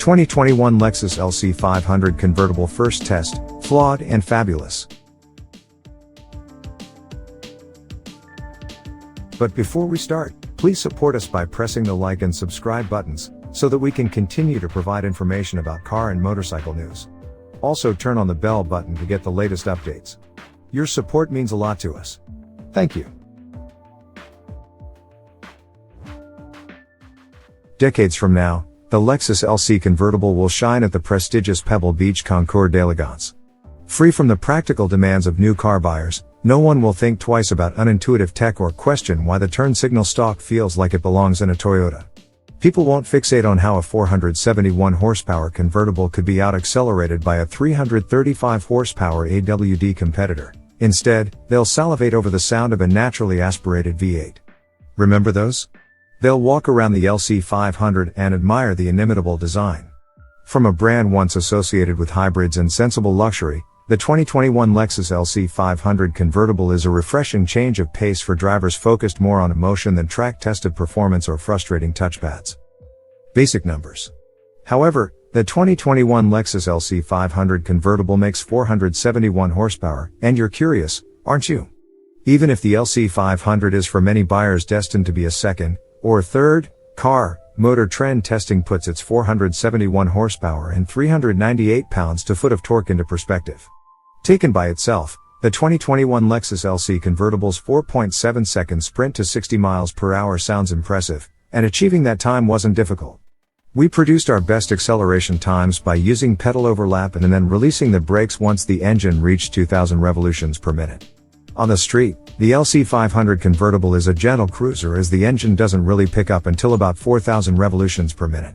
2021 Lexus LC500 Convertible first test, flawed and fabulous. But before we start, please support us by pressing the like and subscribe buttons, so that we can continue to provide information about car and motorcycle news. Also turn on the bell button to get the latest updates. Your support means a lot to us. Thank you. Decades from now, the Lexus LC Convertible will shine at the prestigious Pebble Beach Concours d'Elegance. Free from the practical demands of new car buyers, no one will think twice about unintuitive tech or question why the turn signal stalk feels like it belongs in a Toyota. People won't fixate on how a 471 horsepower convertible could be out-accelerated by a 335 horsepower AWD competitor. Instead, they'll salivate over the sound of a naturally aspirated V8. Remember those? They'll walk around the LC500 and admire the inimitable design. From a brand once associated with hybrids and sensible luxury, the 2021 Lexus LC500 Convertible is a refreshing change of pace for drivers focused more on emotion than track-tested performance or frustrating touchpads. Basic numbers. However, the 2021 Lexus LC500 Convertible makes 471 horsepower, and you're curious, aren't you? Even if the LC500 is for many buyers destined to be a second, or third, car, MotorTrend testing puts its 471 horsepower and 398 pounds-to-foot of torque into perspective. Taken by itself, the 2021 Lexus LC Convertible's 4.7-second sprint to 60 miles per hour sounds impressive, and achieving that time wasn't difficult. We produced our best acceleration times by using pedal overlap and then releasing the brakes once the engine reached 2,000 revolutions per minute. On the street, the LC500 Convertible is a gentle cruiser as the engine doesn't really pick up until about 4,000 revolutions per minute.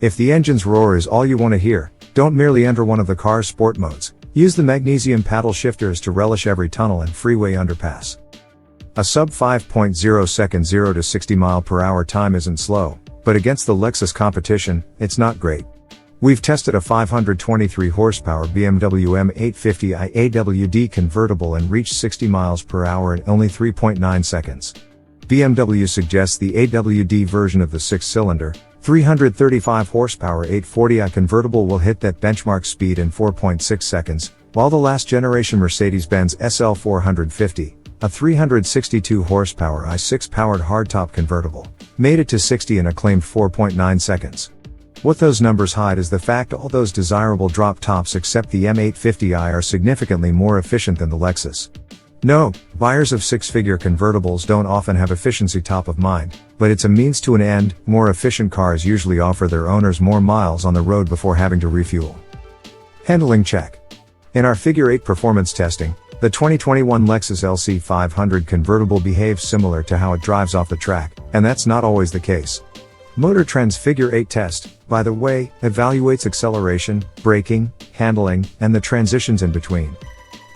If the engine's roar is all you want to hear, don't merely enter one of the car's sport modes. Use the magnesium paddle shifters to relish every tunnel and freeway underpass. A sub 5.0 second 0 to 60 mile per hour time isn't slow, but against the Lexus competition, it's not great. We've tested a 523 horsepower BMW M850i AWD convertible and reached 60 miles per hour in only 3.9 seconds. BMW suggests the AWD version of the 6-cylinder, 335 horsepower 840i convertible will hit that benchmark speed in 4.6 seconds, while the last generation Mercedes-Benz SL450, a 362 horsepower i6 powered hardtop convertible, made it to 60 in a claimed 4.9 seconds. What those numbers hide is the fact all those desirable drop tops except the M850i are significantly more efficient than the Lexus. No, buyers of six-figure convertibles don't often have efficiency top of mind, but it's a means to an end. More efficient cars usually offer their owners more miles on the road before having to refuel. Handling check. In our Figure 8 performance testing, the 2021 Lexus LC500 Convertible behaves similar to how it drives off the track, and that's not always the case. MotorTrend's Figure 8 test, by the way, evaluates acceleration, braking, handling, and the transitions in between.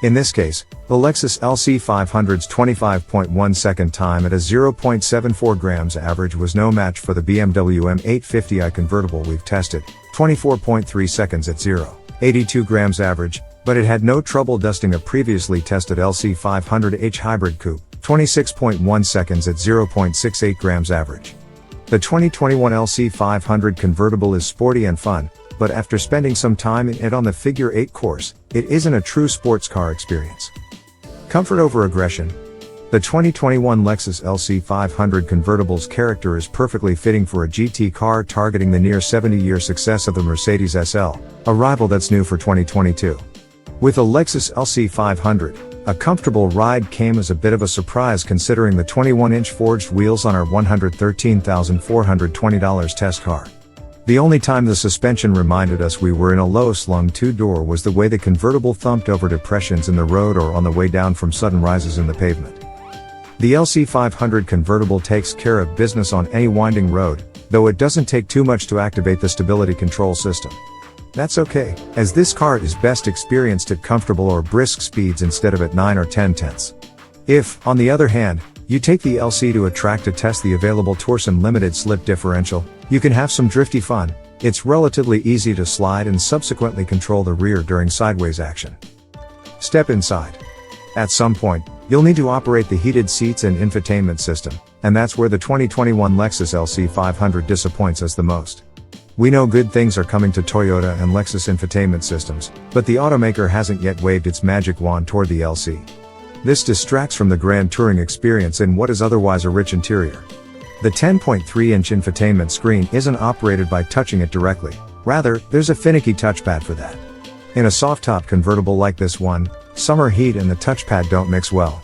In this case, the Lexus LC500's 25.1 second time at a 0.74 grams average was no match for the BMW M850i convertible we've tested, 24.3 seconds at 0.82 grams average, but it had no trouble dusting a previously tested LC500H hybrid coupe, 26.1 seconds at 0.68 grams average. The 2021 LC500 Convertible is sporty and fun, but after spending some time in it on the Figure 8 course, it isn't a true sports car experience. Comfort over aggression. The 2021 Lexus LC500 Convertible's character is perfectly fitting for a GT car targeting the near 70-year success of the Mercedes SL, a rival that's new for 2022. With a Lexus LC500, a comfortable ride came as a bit of a surprise considering the 21-inch forged wheels on our $113,420 test car. The only time the suspension reminded us we were in a low-slung two-door was the way the convertible thumped over depressions in the road or on the way down from sudden rises in the pavement. The LC500 Convertible takes care of business on any winding road, though it doesn't take too much to activate the stability control system. That's okay, as this car is best experienced at comfortable or brisk speeds instead of at 9 or 10 tenths. If, on the other hand, you take the LC to a track to test the available Torsen limited slip differential, you can have some drifty fun. It's relatively easy to slide and subsequently control the rear during sideways action. Step inside. At some point, you'll need to operate the heated seats and infotainment system, and that's where the 2021 Lexus LC500 disappoints us the most. We know good things are coming to Toyota and Lexus infotainment systems, but the automaker hasn't yet waved its magic wand toward the LC. This distracts from the grand touring experience in what is otherwise a rich interior. The 10.3-inch infotainment screen isn't operated by touching it directly, rather, there's a finicky touchpad for that. In a soft-top convertible like this one, summer heat and the touchpad don't mix well.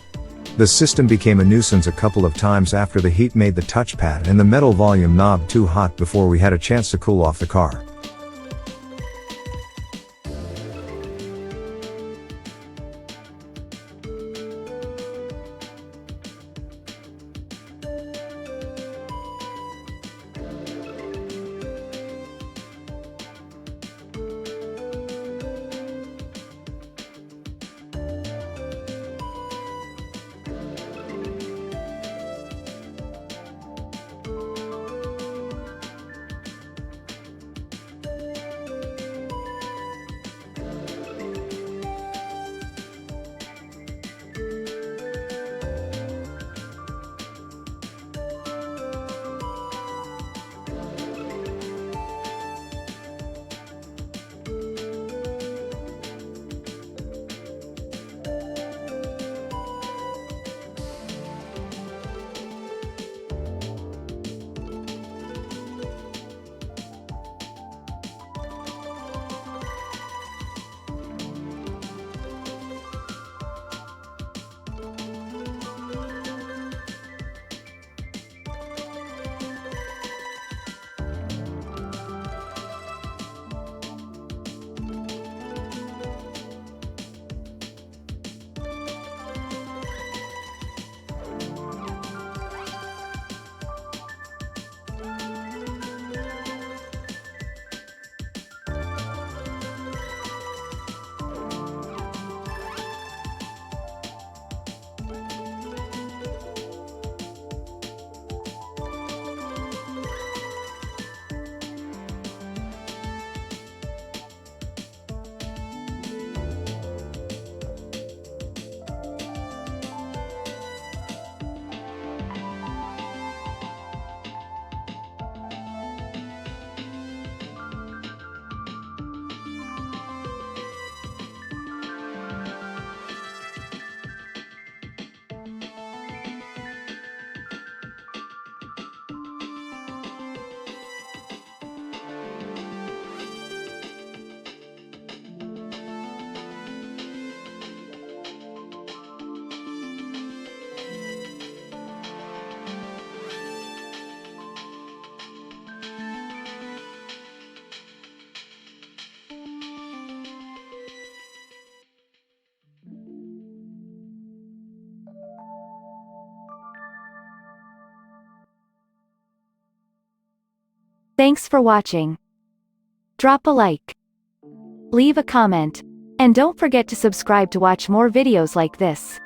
The system became a nuisance a couple of times after the heat made the touchpad and the metal volume knob too hot before we had a chance to cool off the car. Thanks for watching. Drop a like, leave a comment, and don't forget to subscribe to watch more videos like this.